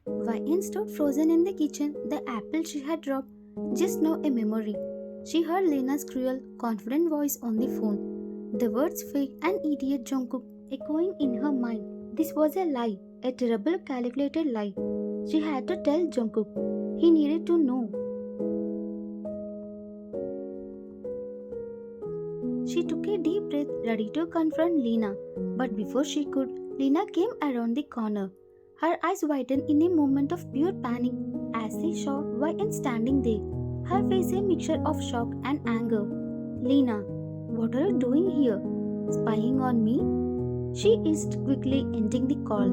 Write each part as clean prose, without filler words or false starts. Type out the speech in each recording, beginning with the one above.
YN stood frozen in the kitchen, the apple she had dropped, just now a memory. She heard Lena's cruel, confident voice on the phone. The words fake and idiot Jungkook echoing in her mind. This was a lie, a terrible calculated lie. She had to tell Jungkook. He needed to know. She took a deep breath, ready to confront Lina. But before she could, Lina came around the corner. Her eyes widened in a moment of pure panic as she saw YN standing there, her face a mixture of shock and anger. Lina, what are you doing here? Spying on me? She hissed, quickly ending the call.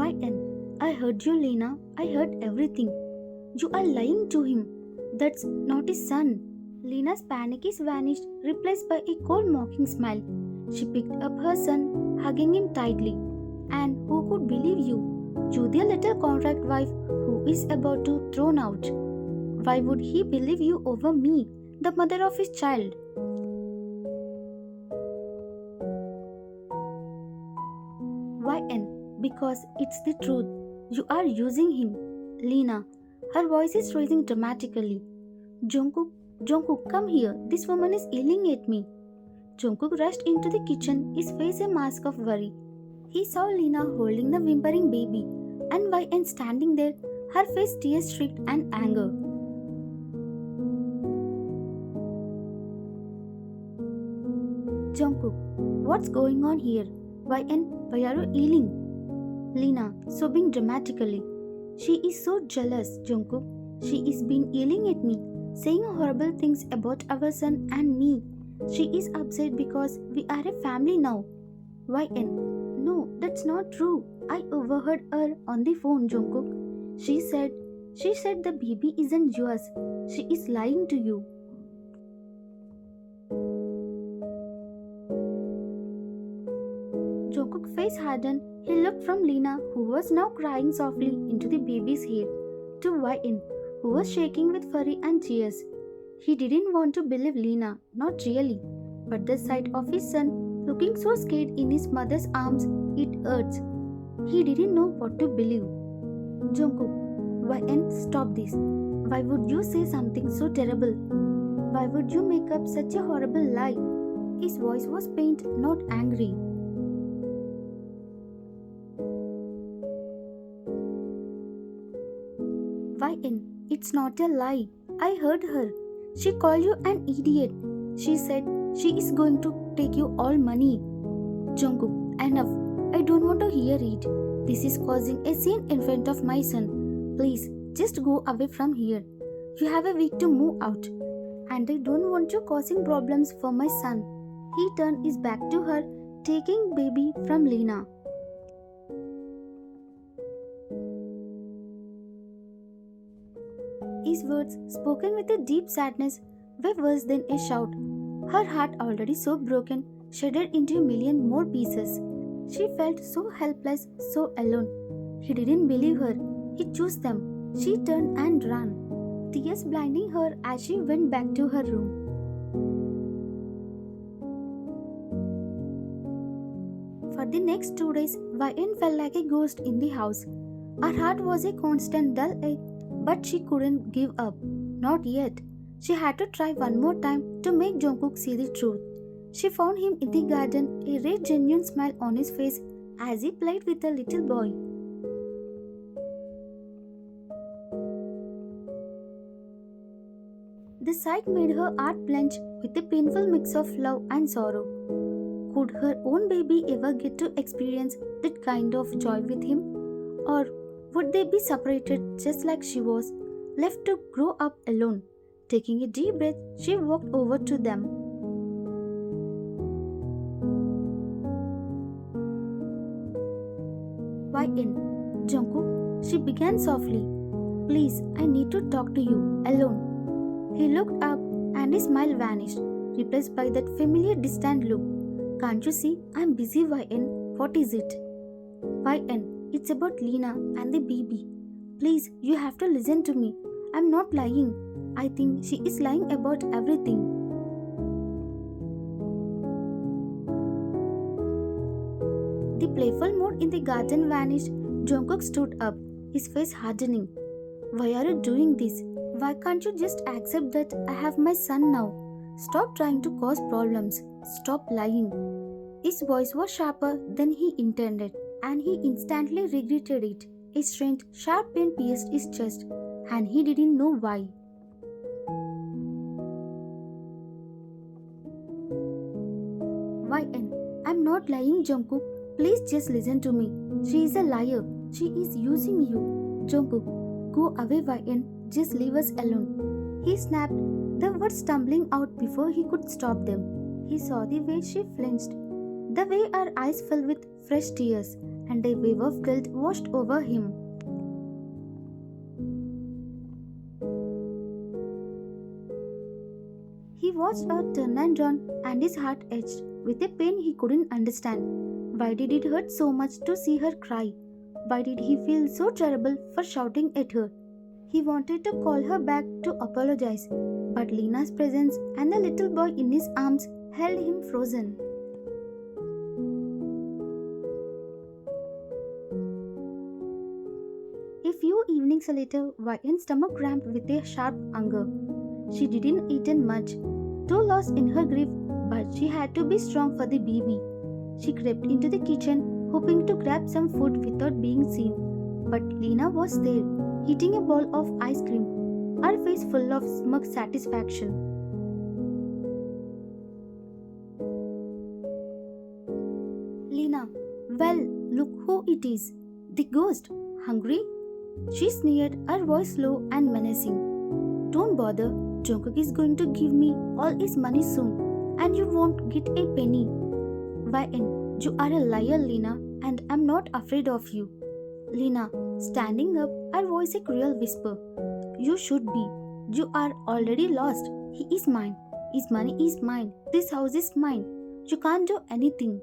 YN, I heard you, Lina. I heard everything. You are lying to him. That's not his son. Lina's panic is vanished, replaced by a cold mocking smile. She picked up her son, hugging him tightly. And who could believe you? You, the little contract wife who is about to thrown out. Why would he believe you over me, the mother of his child? YN, because it's the truth. You are using him. Lina, her voice is raising dramatically. Jungkook, Jungkook, come here. This woman is yelling at me. Jungkook rushed into the kitchen, his face a mask of worry. He saw Lina holding the whimpering baby and YN standing there, her face tear-streaked and anger. Jungkook, what's going on here? YN, why are you yelling? Lina, sobbing dramatically. She is so jealous, Jungkook. She is been yelling at me, saying horrible things about our son and me. She is upset because we are a family now. YN, no, that's not true. I overheard her on the phone, Jungkook. She said the baby isn't yours. She is lying to you. Jungkook's face hardened. He looked from Lina, who was now crying softly, into the baby's head, to YN, who was shaking with fury and tears. He didn't want to believe Lina, not really, but the sight of his son looking so scared in his mother's arms, it hurts. He didn't know what to believe. Jungkook, YN, stop this. Why would you say something so terrible? Why would you make up such a horrible lie? His voice was pained, not angry. YN, it's not a lie. I heard her. She called you an idiot. She said she is going to take you all money. Jungkook, enough. I don't want to hear it. This is causing a scene in front of my son. Please, just go away from here. You have a week to move out. And I don't want you causing problems for my son. He turned his back to her, taking baby from Lina. His words, spoken with a deep sadness, were worse than a shout. Her heart, already so broken, shattered into a million more pieces. She felt so helpless, so alone. He didn't believe her. He chose them. She turned and ran, tears blinding her as she went back to her room. For the next 2 days, YN felt like a ghost in the house. Her heart was a constant dull ache, but she couldn't give up. Not yet. She had to try one more time to make Jungkook see the truth. She found him in the garden, a rare genuine smile on his face as he played with a little boy. The sight made her heart blanch with a painful mix of love and sorrow. Could her own baby ever get to experience that kind of joy with him? Or would they be separated just like she was, left to grow up alone? Taking a deep breath, she walked over to them. YN, Jungkook, she began softly. Please, I need to talk to you, alone. He looked up and his smile vanished, replaced by that familiar distant look. Can't you see? I'm busy, YN. What is it? YN, it's about Lina and the baby. Please, you have to listen to me. I'm not lying. I think she is lying about everything. The playful mood in the garden vanished. Jungkook stood up, his face hardening. Why are you doing this? Why can't you just accept that I have my son now? Stop trying to cause problems. Stop lying. His voice was sharper than he intended, and he instantly regretted it. A strange, sharp pain pierced his chest, and he didn't know why. YN. I'm not lying, Jungkook. Please just listen to me. She is a liar. She is using you. Jungkook, go away, YN. Just leave us alone. He snapped, the words stumbling out before he could stop them. He saw the way she flinched, the way her eyes filled with fresh tears, and a wave of guilt washed over him. He watched her turn and run, and his heart ached with a pain he couldn't understand. Why did it hurt so much to see her cry? Why did he feel so terrible for shouting at her? He wanted to call her back to apologize, but Lina's presence and the little boy in his arms held him frozen. A few evenings later, Vivian's stomach cramped with a sharp hunger. She didn't eat much, too lost in her grief, but she had to be strong for the baby. She crept into the kitchen, hoping to grab some food without being seen. But Lina was there, eating a bowl of ice cream, her face full of smug satisfaction. Lina, well, look who it is. The ghost. Hungry? She sneered, her voice low and menacing. Don't bother, Jungkook is going to give me all his money soon, and you won't get a penny. YN, you are a liar, Lina, and I'm not afraid of you. Lina, standing up, her voice a cruel whisper. You should be. You are already lost. He is mine. His money is mine. This house is mine. You can't do anything.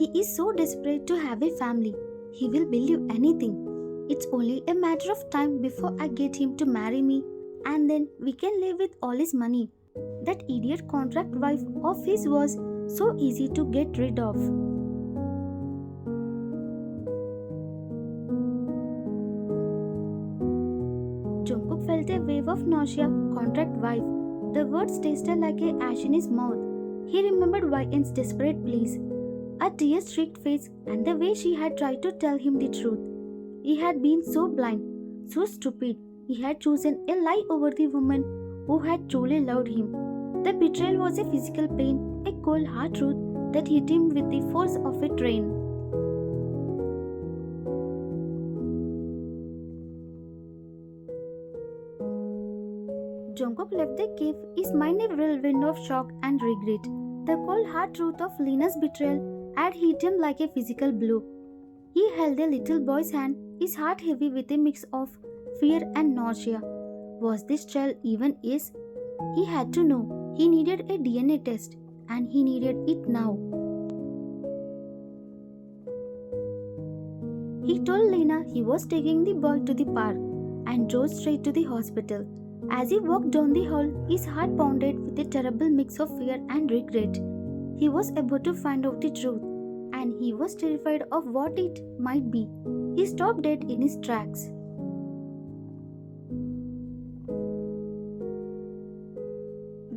He is so desperate to have a family. He will believe anything. It's only a matter of time before I get him to marry me, and then we can live with all his money. That idiot contract wife of his was so easy to get rid of. Jungkook felt a wave of nausea. Contract wife. The words tasted like a ash in his mouth. He remembered YN's desperate pleas, a tear-streaked face, and the way she had tried to tell him the truth. He had been so blind, so stupid. He had chosen a lie over the woman who had truly loved him. The betrayal was a physical pain, a cold hard truth that hit him with the force of a train. Jungkook left the cave, his mind a whirlwind of shock and regret. The cold hard truth of Lina's betrayal had hit him like a physical blow. He held the little boy's hand, his heart heavy with a mix of fear and nausea. Was this child even his? He had to know. He needed a DNA test, and he needed it now. He told Lina he was taking the boy to the park and drove straight to the hospital. As he walked down the hall, his heart pounded with a terrible mix of fear and regret. He was about to find out the truth, and he was terrified of what it might be. He stopped dead in his tracks.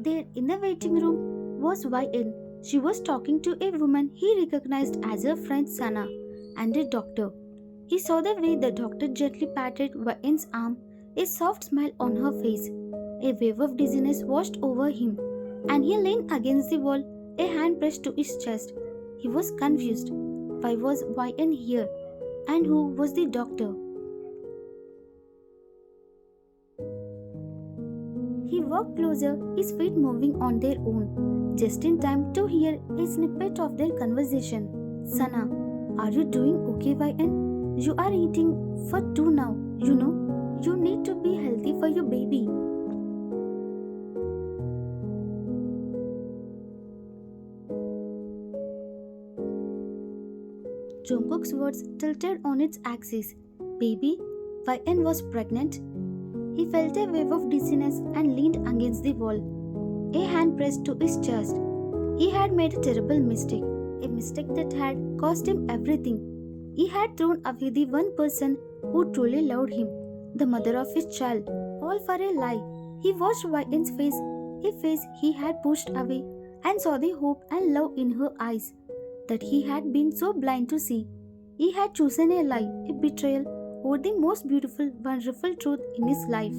There, in the waiting room, was YN. She was talking to a woman he recognized as her friend Sana and a doctor. He saw the way the doctor gently patted YN's arm, a soft smile on her face. A wave of dizziness washed over him, and he leaned against the wall, a hand pressed to his chest. He was confused. Why was YN here? And who was the doctor? He walked closer, his feet moving on their own, just in time to hear a snippet of their conversation. Sana, are you doing okay, YN? You are eating for two now, you know. You need to be healthy for your baby. Jungkook's words tilted on its axis. Baby? YN was pregnant? He felt a wave of dizziness and leaned against the wall. A hand pressed to his chest. He had made a terrible mistake, a mistake that had cost him everything. He had thrown away the one person who truly loved him, the mother of his child, all for a lie. He watched YN's face, a face he had pushed away, and saw the hope and love in her eyes that he had been so blind to see. He had chosen a lie, a betrayal, over the most beautiful, wonderful truth in his life.